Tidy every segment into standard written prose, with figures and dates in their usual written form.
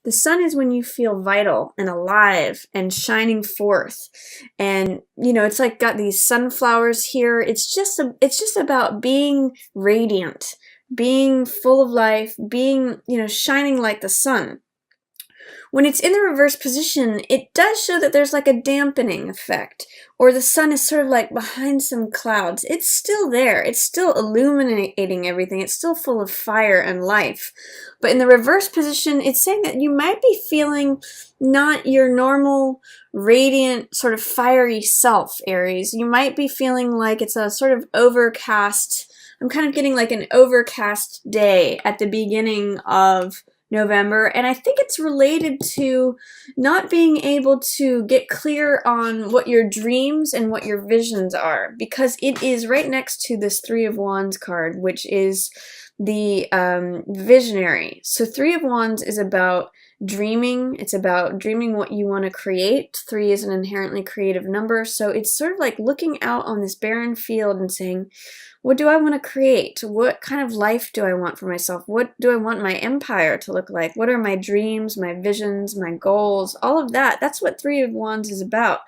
The sun is when you feel vital and alive and shining forth. And it's like got these sunflowers here. It's just about being radiant, being full of life, being, shining like the sun. When it's in the reverse position, it does show that there's like a dampening effect, or the sun is sort of like behind some clouds. It's still there. It's still illuminating everything. It's still full of fire and life. But in the reverse position, it's saying that you might be feeling not your normal, radiant, sort of fiery self, Aries. You might be feeling like it's a sort of overcast. I'm kind of getting like an overcast day at the beginning of November, and I think it's related to not being able to get clear on what your dreams and what your visions are, because it is right next to this Three of Wands card, which is the visionary. So Three of Wands is about dreaming. It's about dreaming what you want to create. 3 is an inherently creative number, so it's sort of like looking out on this barren field and saying, what do I want to create? What kind of life do I want for myself? What do I want my empire to look like? What are my dreams, my visions, my goals? All of that. That's what Three of Wands is about.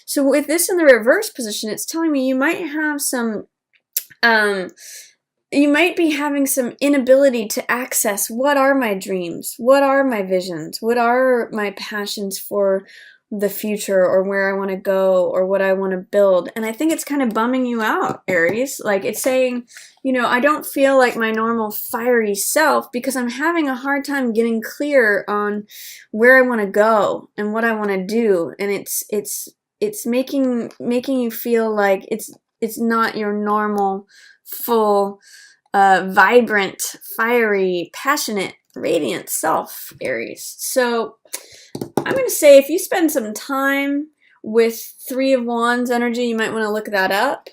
So with this in the reverse position, it's telling me you might have you might be having some inability to access what are my dreams? What are my visions? What are my passions for the future, or where I want to go, or what I want to build? And I think it's kind of bumming you out, Aries. Like it's saying, I don't feel like my normal fiery self because I'm having a hard time getting clear on where I want to go and what I want to do. And it's making you feel like it's not your normal, full, vibrant, fiery, passionate, radiant self, Aries. So I'm going to say if you spend some time with Three of Wands energy, you might want to look that up.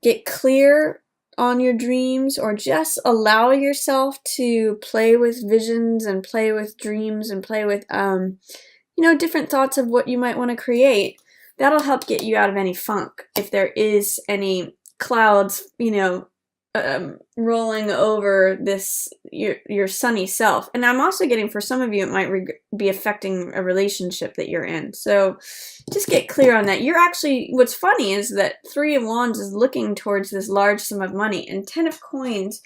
Get clear on your dreams, or just allow yourself to play with visions and play with dreams and play with, different thoughts of what you might want to create. That'll help get you out of any funk if there is any clouds, rolling over your sunny self. And I'm also getting, for some of you, it might be affecting a relationship that you're in. So just get clear on that. What's funny is that Three of Wands is looking towards this large sum of money, and 10 of Coins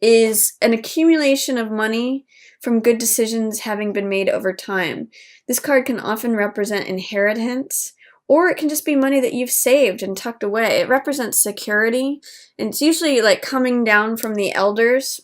is an accumulation of money from good decisions having been made over time. This card can often represent inheritance, or it can just be money that you've saved and tucked away. It represents security, and it's usually like coming down from the elders.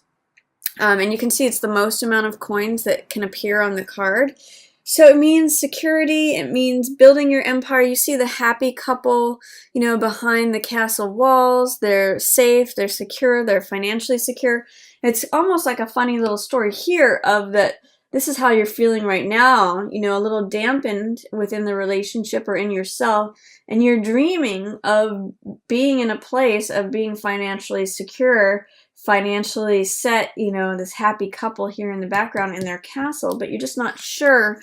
And you can see it's the most amount of coins that can appear on the card. So it means security, it means building your empire. You see the happy couple, behind the castle walls. They're safe, they're secure, they're financially secure. It's almost like a funny little story here of that. This is how you're feeling right now, a little dampened within the relationship or in yourself, and you're dreaming of being in a place of being financially secure, financially set, this happy couple here in the background in their castle, but you're just not sure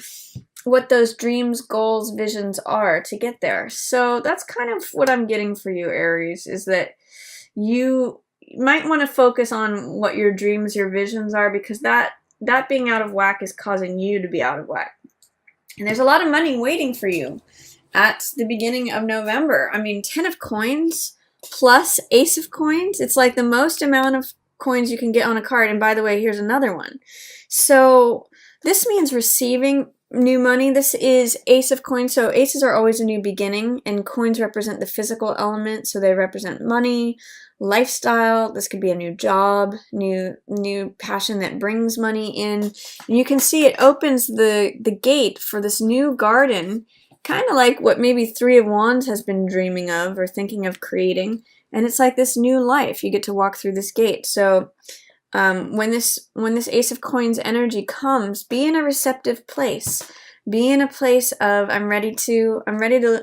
what those dreams, goals, visions are to get there. So that's kind of what I'm getting for you, Aries, is that you might want to focus on what your dreams, your visions are, because that being out of whack is causing you to be out of whack. And there's a lot of money waiting for you at the beginning of November. I mean, 10 of Coins plus Ace of Coins, it's like the most amount of coins you can get on a card. And by the way, here's another one. So this means receiving new money. This is Ace of Coins. So aces are always a new beginning, and coins represent the physical element. So they represent money, lifestyle. This could be a new job, new passion that brings money in. And you can see it opens the gate for this new garden, kind of like what maybe Three of Wands has been dreaming of or thinking of creating. And it's like this new life. You get to walk through this gate. So when this Ace of Coins energy comes, be in a receptive place. Be in a place of I'm ready to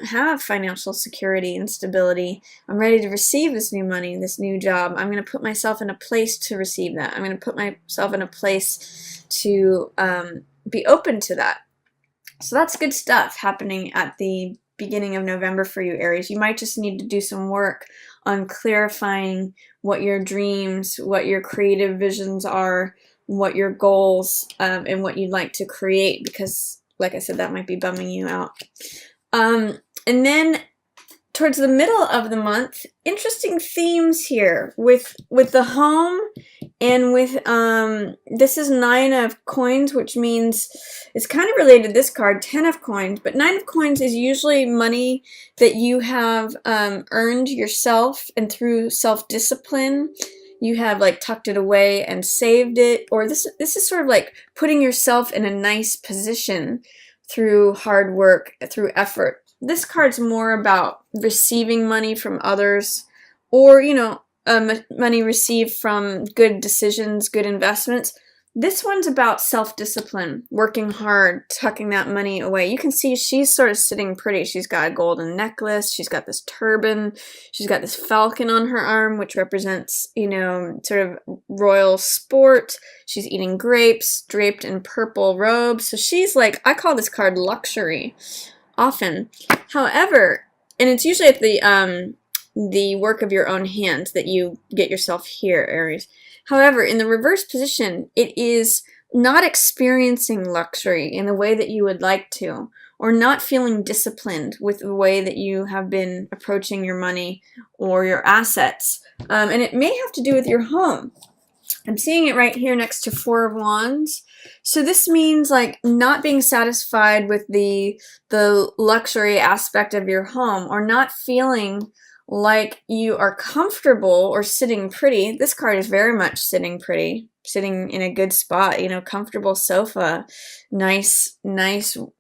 have financial security and stability. I'm ready to receive this new money, this new job. I'm going to put myself in a place to receive that. I'm going to put myself in a place to be open to that. So that's good stuff happening at the beginning of November for you, Aries. You might just need to do some work on clarifying what your dreams, what your creative visions are, what your goals and what you'd like to create, because like I said, that might be bumming you out. And then towards the middle of the month, interesting themes here with the home and with this is 9 of coins, which means it's kind of related to this card, 10 of coins, but 9 of coins is usually money that you have earned yourself, and through self-discipline you have like tucked it away and saved it, or this is sort of like putting yourself in a nice position through hard work, through effort. This card's more about receiving money from others, or, you know, money received from good decisions, good investments. This one's about self-discipline, working hard, tucking that money away. You can see she's sort of sitting pretty. She's got a golden necklace. She's got this turban. She's got this falcon on her arm, which represents, you know, sort of royal sport. She's eating grapes, draped in purple robes. So she's like, I call this card luxury often. However, and it's usually at the work of your own hands that you get yourself here, Aries. However, in the reverse position, it is not experiencing luxury in the way that you would like to, or not feeling disciplined with the way that you have been approaching your money or your assets. And it may have to do with your home. I'm seeing it right here next to 4 of Wands. So this means like not being satisfied with the luxury aspect of your home, or not feeling like you are comfortable or sitting pretty. This card is very much sitting pretty, sitting in a good spot, you know, comfortable sofa, nice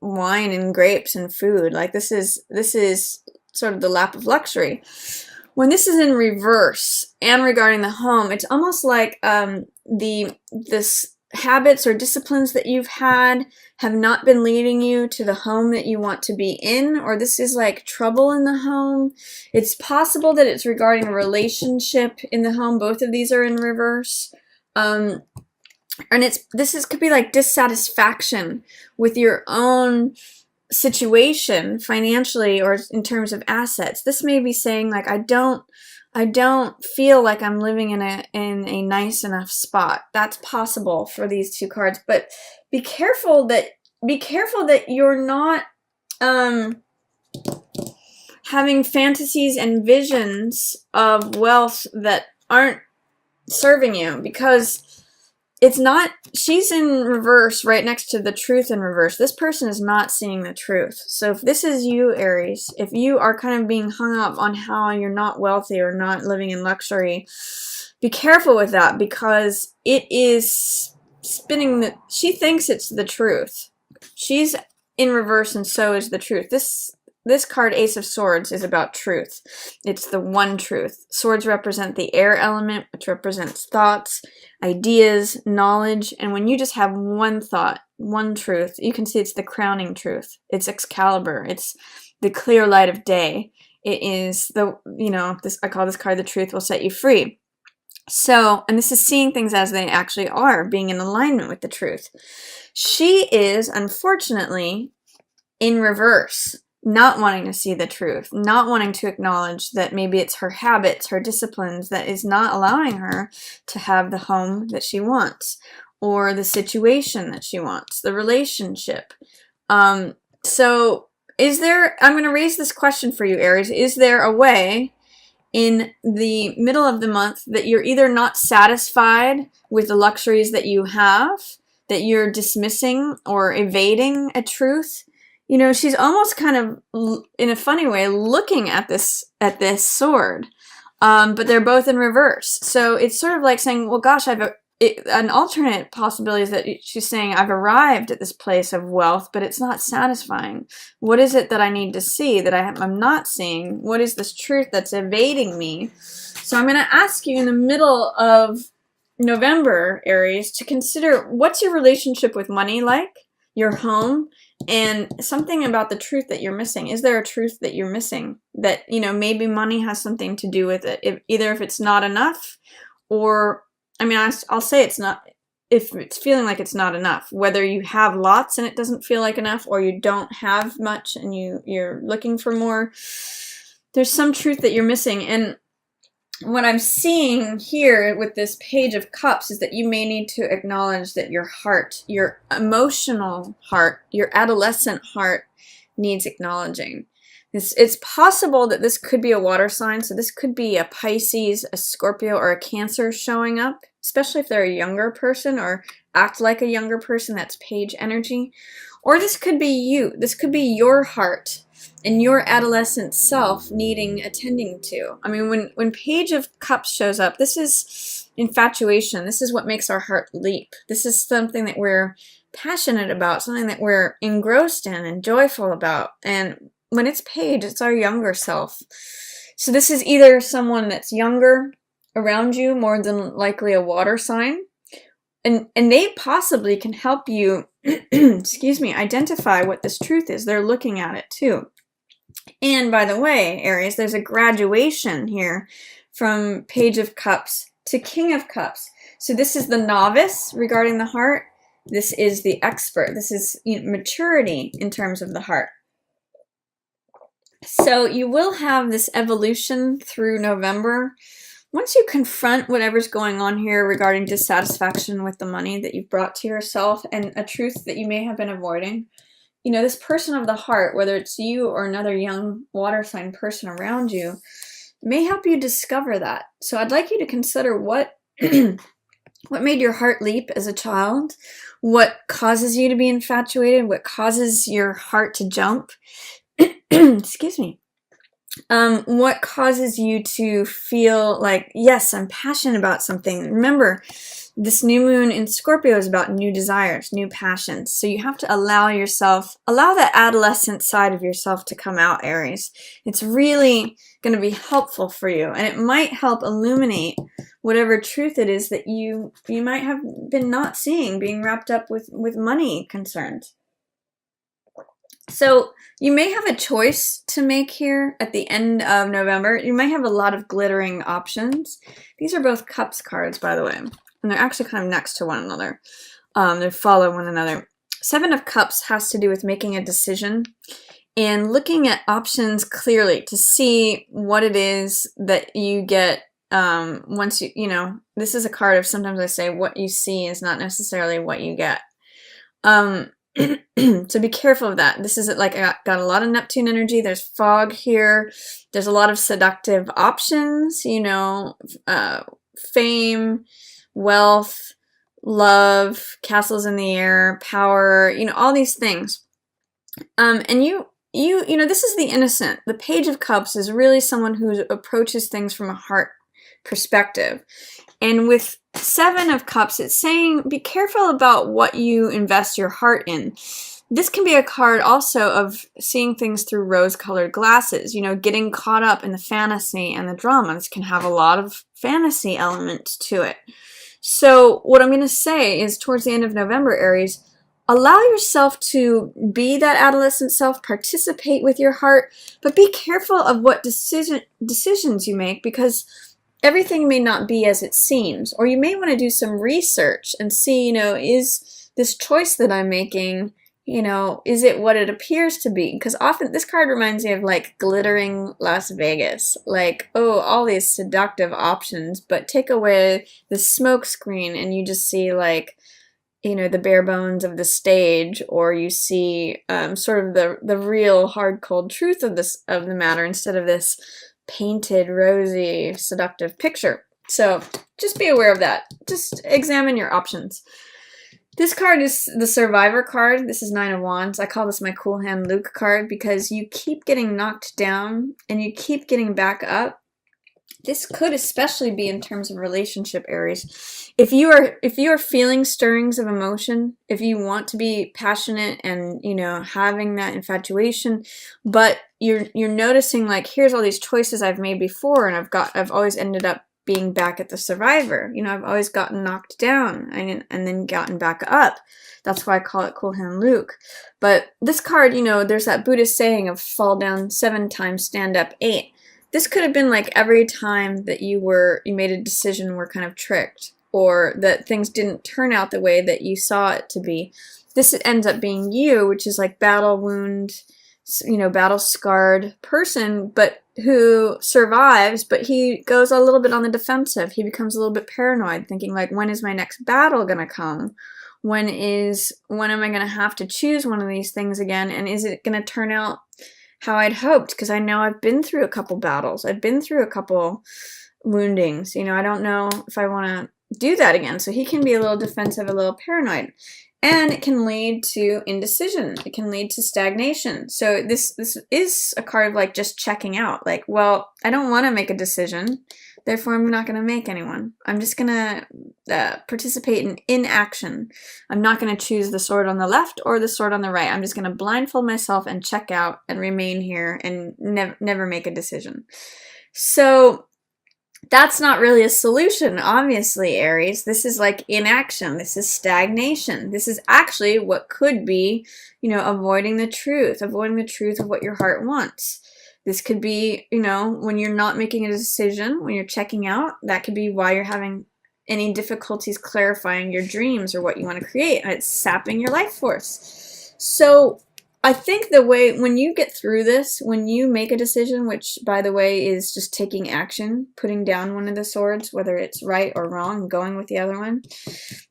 wine and grapes and food. Like this is sort of the lap of luxury. When this is in reverse and regarding the home, it's almost like this habits or disciplines that you've had have not been leading you to the home that you want to be in, or this is like trouble in the home. It's possible that it's regarding a relationship in the home. Both of these are in reverse. And could be like dissatisfaction with your own situation financially or in terms of assets. This may be saying like, I don't feel like I'm living in a nice enough spot. That's possible for these two cards, but be careful that you're not having fantasies and visions of wealth that aren't serving you, because it's not, she's in reverse right next to the truth in reverse. This person is not seeing the truth. So if this is you, Aries, if you are kind of being hung up on how you're not wealthy or not living in luxury, be careful with that, because it is spinning she thinks it's the truth. She's in reverse, and so is the truth. This card, Ace of Swords, is about truth. It's the one truth. Swords represent the air element, which represents thoughts, ideas, knowledge. And when you just have one thought, one truth, you can see it's the crowning truth. It's Excalibur. It's the clear light of day. It is I call this card the truth will set you free. So, and this is seeing things as they actually are, being in alignment with the truth. She is, unfortunately, in reverse. Not wanting to see the truth, not wanting to acknowledge that maybe it's her habits, her disciplines that is not allowing her to have the home that she wants, or the situation that she wants, the relationship. So I'm going to raise this question for you, Aries. Is there a way in the middle of the month that you're either not satisfied with the luxuries that you have, that you're dismissing or evading a truth? You know, she's almost kind of, in a funny way, looking at this sword, but they're both in reverse. So it's sort of like saying, well, gosh, an alternate possibility is that she's saying, I've arrived at this place of wealth, but it's not satisfying. What is it that I need to see that I'm not seeing? What is this truth that's evading me? So I'm going to ask you in the middle of November, Aries, to consider, what's your relationship with money like, your home, and something about the truth that you're missing. Is there a truth that you're missing that, you know, maybe money has something to do with it? Either if it's not enough, or, I mean, I'll say it's not, if it's feeling like it's not enough, whether you have lots and it doesn't feel like enough, or you don't have much and you're looking for more, there's some truth that you're missing. And what I'm seeing here with this Page of Cups is that you may need to acknowledge that your heart, your emotional heart, your adolescent heart needs acknowledging. It's possible that this could be a water sign, so this could be a Pisces, a Scorpio, or a Cancer showing up, especially if they're a younger person or act like a younger person. That's Page energy. Or this could be you. This could be your heart and your adolescent self needing attending to. I mean, when Page of Cups shows up, this is infatuation. This is what makes our heart leap. This is something that we're passionate about, something that we're engrossed in and joyful about. And when it's Page, it's our younger self. So this is either someone that's younger around you, more than likely a water sign, and they possibly can help you, excuse me, identify what this truth is. They're looking at it too. And by the way, Aries, there's a graduation here from Page of Cups to King of Cups. So this is the novice regarding the heart. This is the expert. This is, you know, maturity in terms of the heart. So you will have this evolution through November. Once you confront whatever's going on here regarding dissatisfaction with the money that you've brought to yourself and a truth that you may have been avoiding, you know, this person of the heart, whether it's you or another young water sign person around you, may help you discover that. So I'd like you to consider what what made your heart leap as a child, what causes you to be infatuated, what causes your heart to jump, excuse me. What causes you to feel like, yes, I'm passionate about something. Remember, this new moon in Scorpio is about new desires, new passions. So you have to allow that adolescent side of yourself to come out, Aries. It's really going to be helpful for you, and it might help illuminate whatever truth it is that you might have been not seeing, being wrapped up with money concerns. So you may have a choice to make here at the end of November. You might have a lot of glittering options. These are both Cups cards, by the way, and they're actually kind of next to one another. They follow one another. Seven of Cups has to do with making a decision and looking at options clearly to see what it is that you get once you know, this is a card of, sometimes I say what you see is not necessarily what you get. So be careful of that. This is like, I got a lot of Neptune energy. There's fog here. There's a lot of seductive options, you know, fame, wealth, love, castles in the air, power, you know, all these things. And you know, this is the innocent. The Page of Cups is really someone who approaches things from a heart perspective. And with Seven of Cups, it's saying be careful about what you invest your heart in. This can be a card also of seeing things through rose-colored glasses, you know, getting caught up in the fantasy and the drama. This can have a lot of fantasy elements to it. So what I'm going to say is, towards the end of November, Aries, allow yourself to be that adolescent self, participate with your heart, but be careful of what decisions you make, because everything may not be as it seems, or you may want to do some research and see, you know, is this choice that I'm making, you know, is it what it appears to be? Because often this card reminds me of like glittering Las Vegas, like, oh, all these seductive options, but take away the smoke screen and you just see like, you know, the bare bones of the stage, or you see sort of the real hard cold truth of the matter instead of this painted, rosy, seductive picture. So just be aware of that. Just examine your options. This card is the Survivor card. This is Nine of Wands. I call this my Cool Hand Luke card because you keep getting knocked down and you keep getting back up. This could especially be in terms of relationship, Aries. If you are feeling stirrings of emotion, if you want to be passionate and, you know, having that infatuation, but you're noticing like, here's all these choices I've made before and I've always ended up being back at the Survivor. You know, I've always gotten knocked down and then gotten back up. That's why I call it Cool Hand Luke. But this card, you know, there's that Buddhist saying of fall down 7 times, stand up 8. This could have been like every time that you made a decision were kind of tricked, or that things didn't turn out the way that you saw it to be. This ends up being you, which is like battle wound, battle-scarred person, but who survives, but he goes a little bit on the defensive. He becomes a little bit paranoid, thinking like, when is my next battle gonna come? When am I gonna have to choose one of these things again? And is it gonna turn out how I'd hoped? Because I know I've been through a couple battles. I've been through a couple woundings. I don't know if I want to do that again. So he can be a little defensive, a little paranoid. And it can lead to indecision. It can lead to stagnation. So this is a card of like just checking out. Like, well, I don't want to make a decision. Therefore, I'm not going to make anyone. I'm just going to participate in inaction. I'm not going to choose the sword on the left or the sword on the right. I'm just going to blindfold myself and check out and remain here and never make a decision. So that's not really a solution, obviously, Aries. This is like inaction. This is stagnation. This is actually what could be, avoiding the truth of what your heart wants. This could be, when you're not making a decision, when you're checking out, that could be why you're having any difficulties clarifying your dreams or what you want to create. And it's sapping your life force. So I think the way, when you get through this, when you make a decision, which by the way is just taking action, putting down one of the swords, whether it's right or wrong, going with the other one,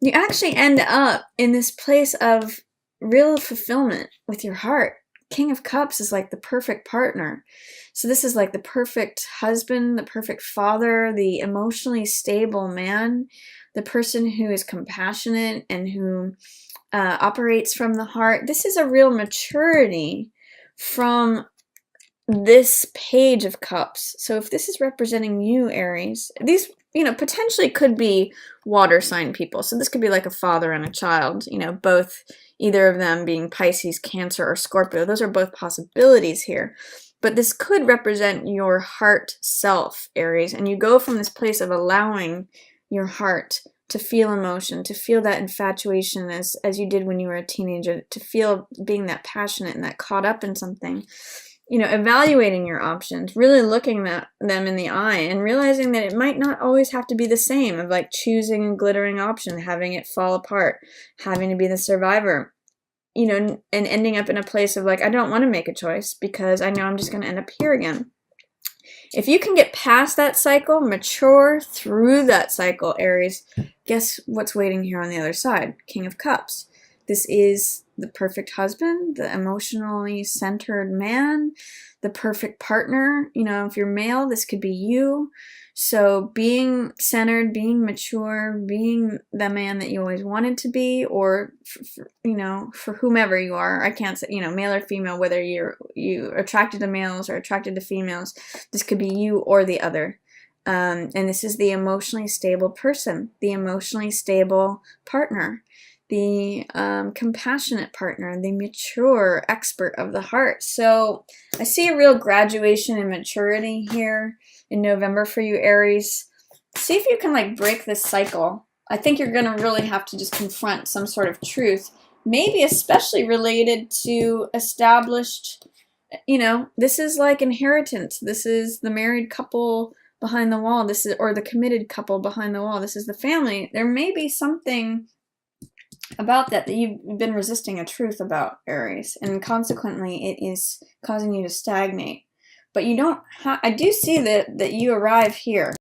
you actually end up in this place of real fulfillment with your heart. King of Cups is like the perfect partner. So this is like the perfect husband, the perfect father, the emotionally stable man, the person who is compassionate and who operates from the heart. This is a real maturity from this Page of Cups. So if this is representing you, Aries, these, potentially could be water sign people. So this could be like a father and a child, both, either of them being Pisces, Cancer, or Scorpio. Those are both possibilities here. But this could represent your heart self, Aries. And you go from this place of allowing your heart to feel emotion, to feel that infatuation as you did when you were a teenager, to feel being that passionate and that caught up in something, evaluating your options, really looking at them in the eye and realizing that it might not always have to be the same, of like choosing a glittering option, having it fall apart, having to be the survivor, and ending up in a place of like, I don't want to make a choice because I know I'm just going to end up here again. If you can get past that cycle, mature through that cycle, Aries, guess what's waiting here on the other side? King of Cups. This is the perfect husband, the emotionally centered man, the perfect partner. If you're male, this could be you. So being centered, being mature, being the man that you always wanted to be, or, for whomever you are. I can't say, male or female, whether you're attracted to males or attracted to females. This could be you or the other. And this is the emotionally stable person, the emotionally stable partner, the compassionate partner, the mature expert of the heart. So I see a real graduation in maturity here in November for you, Aries. See if you can like break this cycle. I think you're going to really have to just confront some sort of truth, maybe especially related to established, this is like inheritance. This is the married couple behind the wall. This is, or the committed couple behind the wall. This is the family. There may be something about that you've been resisting a truth about, Aries, and consequently it is causing you to stagnate. But you don't I do see that you arrive here.